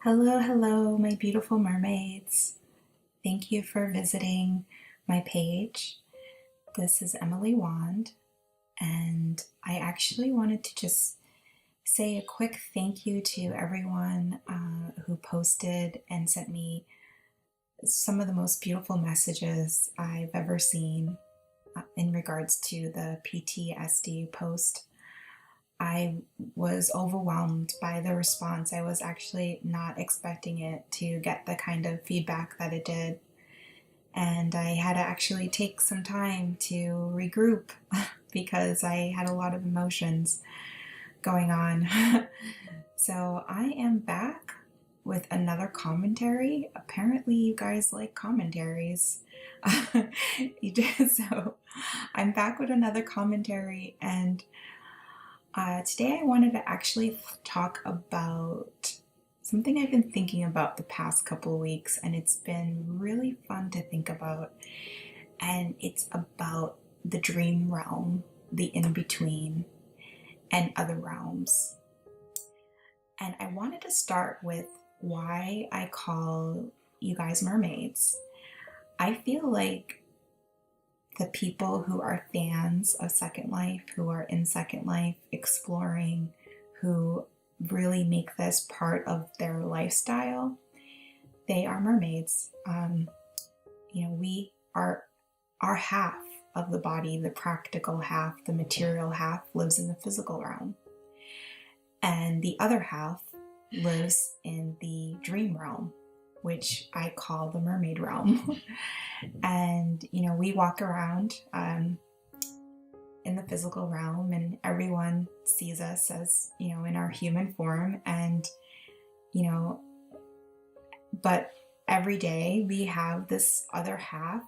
Hello, hello, my beautiful mermaids. Thank you for visiting my page. This is emilywand, and I actually wanted to just say a quick thank you to everyone who posted and sent me some of the most beautiful messages I've ever seen in regards to the PTSD post. I was overwhelmed by the response. I was actually not expecting it to get the kind of feedback that it did. And I had to actually take some time to regroup because I had a lot of emotions going on. So I am back with another commentary. Apparently, you guys like commentaries. You did. So I'm back with another commentary, and today I wanted to actually talk about something I've been thinking about the past couple of weeks, and it's been really fun to think about. And it's about the dream realm, the in-between, and other realms. And I wanted to start with why I call you guys mermaids. I feel like the people who are fans of Second Life, who are in Second Life, exploring, who really make this part of their lifestyle, they are mermaids. We are, our half of the body, the practical half, the material half, lives in the physical realm. And the other half lives in the dream realm, which I call the mermaid realm. And, we walk around in the physical realm, and everyone sees us as, in our human form. And, but every day we have this other half,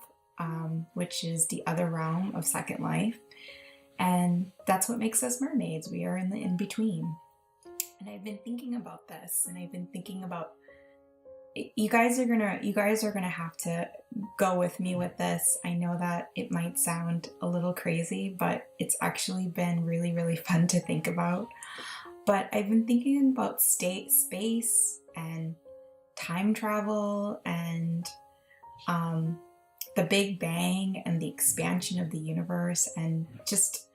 which is the other realm of Second Life. And that's what makes us mermaids. We are in the in-between. And I've been thinking about this, and I've been thinking about you guys are gonna have to go with me with this. I know that it might sound a little crazy, but it's actually been really, really fun to think about. But I've been thinking about space and time travel and the Big Bang and the expansion of the universe, and just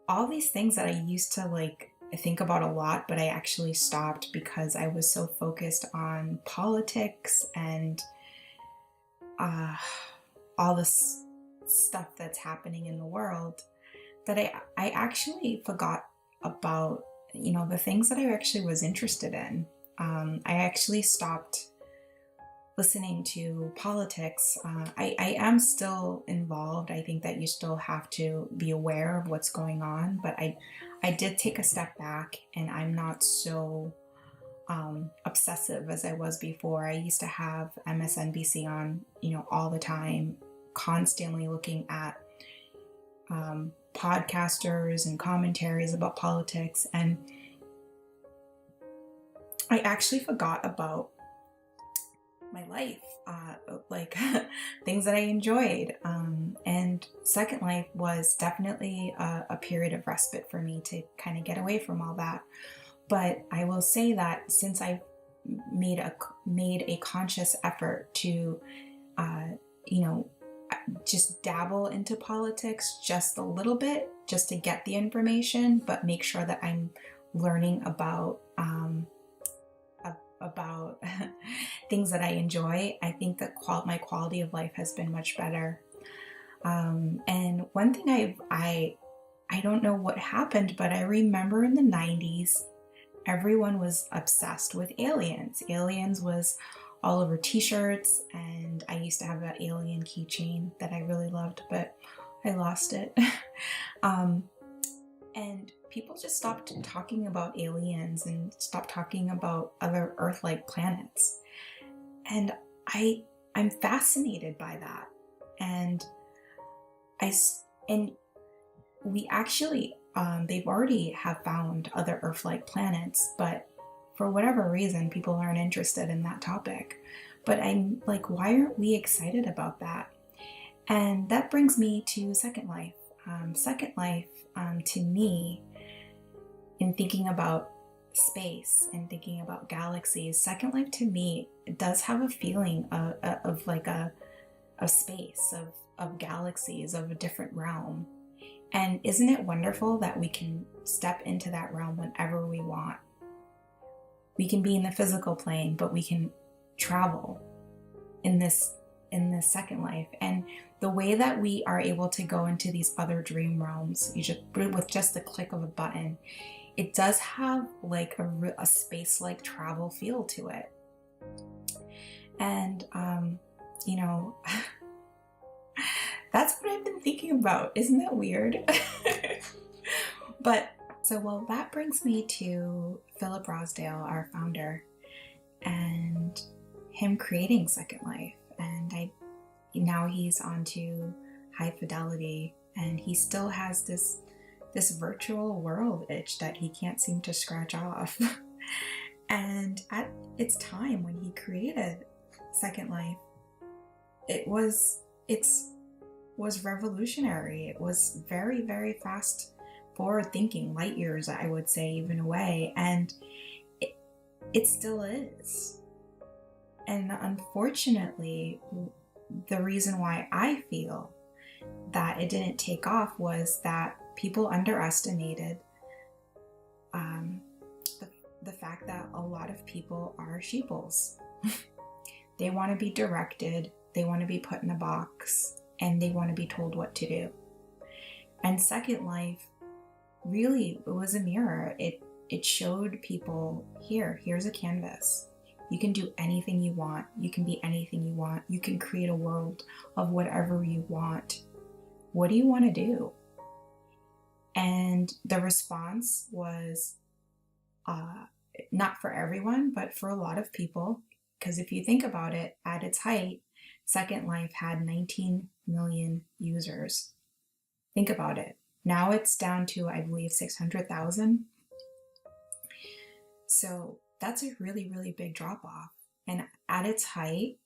all these things that I used to I think about a lot, but I actually stopped because I was so focused on politics and all this stuff that's happening in the world that I actually forgot about, the things that I actually was interested in. I actually stopped listening to politics. I am still involved. I think that you still have to be aware of what's going on, but I did take a step back, and I'm not so obsessive as I was before. I used to have MSNBC on, all the time, constantly looking at podcasters and commentaries about politics, and I actually forgot about my life, things that I enjoyed. And Second Life was definitely a period of respite for me to kind of get away from all that. But I will say that since I've made a conscious effort to, just dabble into politics just a little bit, just to get the information, but make sure that I'm learning about things that I enjoy, I think that my quality of life has been much better. And one thing I don't know what happened, but I remember in the 90s, everyone was obsessed with aliens. Aliens was all over t-shirts, and I used to have that alien keychain that I really loved, but I lost it. And people just stopped talking about aliens and stopped talking about other Earth-like planets. And I'm fascinated by that. And we actually, they've already have found other Earth-like planets, but for whatever reason, people aren't interested in that topic. But I'm like, why aren't we excited about that? And that brings me to Second Life. Second Life, to me, in thinking about space and thinking about galaxies, Second Life to me does have a feeling of like a space, of galaxies, of a different realm. And isn't it wonderful that we can step into that realm whenever we want? We can be in the physical plane, but we can travel in this Second Life. And the way that we are able to go into these other dream realms, with just the click of a button, it does have like a space-like travel feel to it. And you know, that's what I've been thinking about. Isn't that weird? But well, that brings me to Philip Rosedale, our founder, and him creating Second Life. And now he's on to high fidelity, and he still has this virtual world itch that he can't seem to scratch off. And at its time when he created Second Life, it was revolutionary. It was very, very fast forward thinking, light years, I would say, even away. And it still is. And unfortunately, the reason why I feel that it didn't take off was that people underestimated the fact that a lot of people are sheeples. They want to be directed, they want to be put in a box, and they want to be told what to do. And Second Life really was a mirror. It showed people, here's a canvas. You can do anything you want. You can be anything you want. You can create a world of whatever you want. What do you want to do? And the response was not for everyone, but for a lot of people. Because if you think about it, at its height, Second Life had 19 million users. Think about it. Now it's down to, I believe, 600,000. So that's a really, really big drop off. And at its height,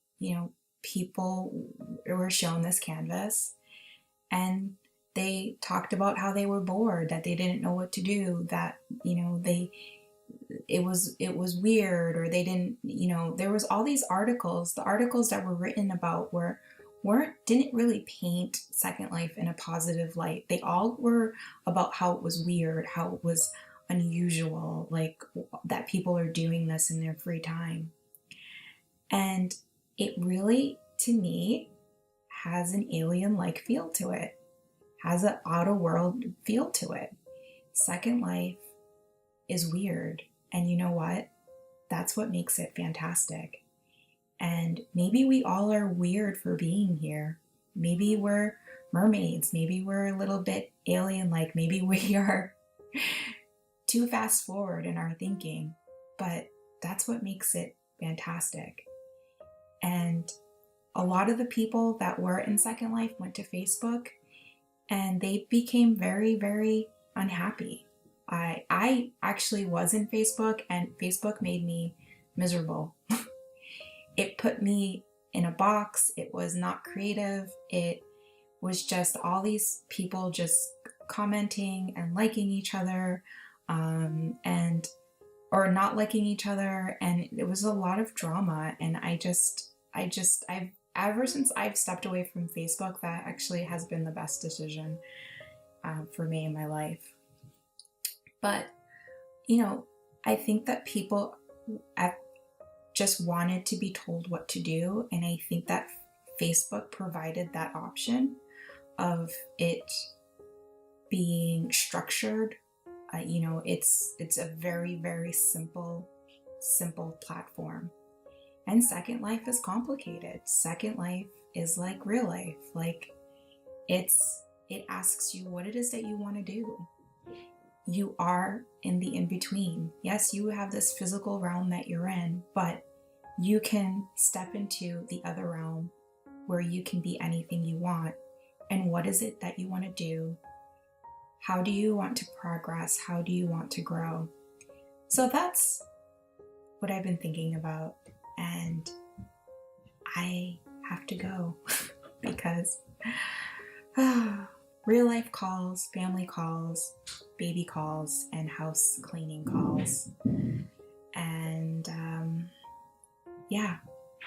people were shown this canvas and they talked about how they were bored, that they didn't know what to do, that, it was weird, or they didn't, there was all these articles. The articles that were written about didn't really paint Second Life in a positive light. They all were about how it was weird, how it was unusual, like that people are doing this in their free time. And it really, to me, has an alien-like feel to it, has an outer world feel to it. Second Life is weird. And you know what? That's what makes it fantastic. And maybe we all are weird for being here. Maybe we're mermaids. Maybe we're a little bit alien-like. Maybe we are too fast forward in our thinking. But that's what makes it fantastic. And a lot of the people that were in Second Life went to Facebook, and they became very, very unhappy. I actually was in Facebook, and Facebook made me miserable. It put me in a box. It was not creative. It was just all these people just commenting and liking each other, or not liking each other. And it was a lot of drama. And I've ever since I've stepped away from Facebook, that actually has been the best decision for me in my life. But, I think that people just wanted to be told what to do. And I think that Facebook provided that option of it being structured. It's a very, very simple platform. And Second Life is complicated. Second Life is like real life. Like it asks you what it is that you want to do. You are in the in-between. Yes, you have this physical realm that you're in, but you can step into the other realm where you can be anything you want. And what is it that you want to do? How do you want to progress? How do you want to grow? So that's what I've been thinking about. And I have to go because real life calls, family calls, baby calls, and house cleaning calls. And yeah,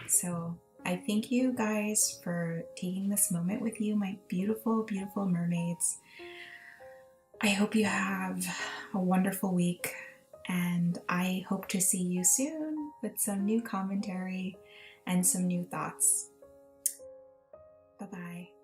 so I thank you guys for taking this moment with you, my beautiful, beautiful mermaids. I hope you have a wonderful week, and I hope to see you soon with some new commentary and some new thoughts. Bye-bye.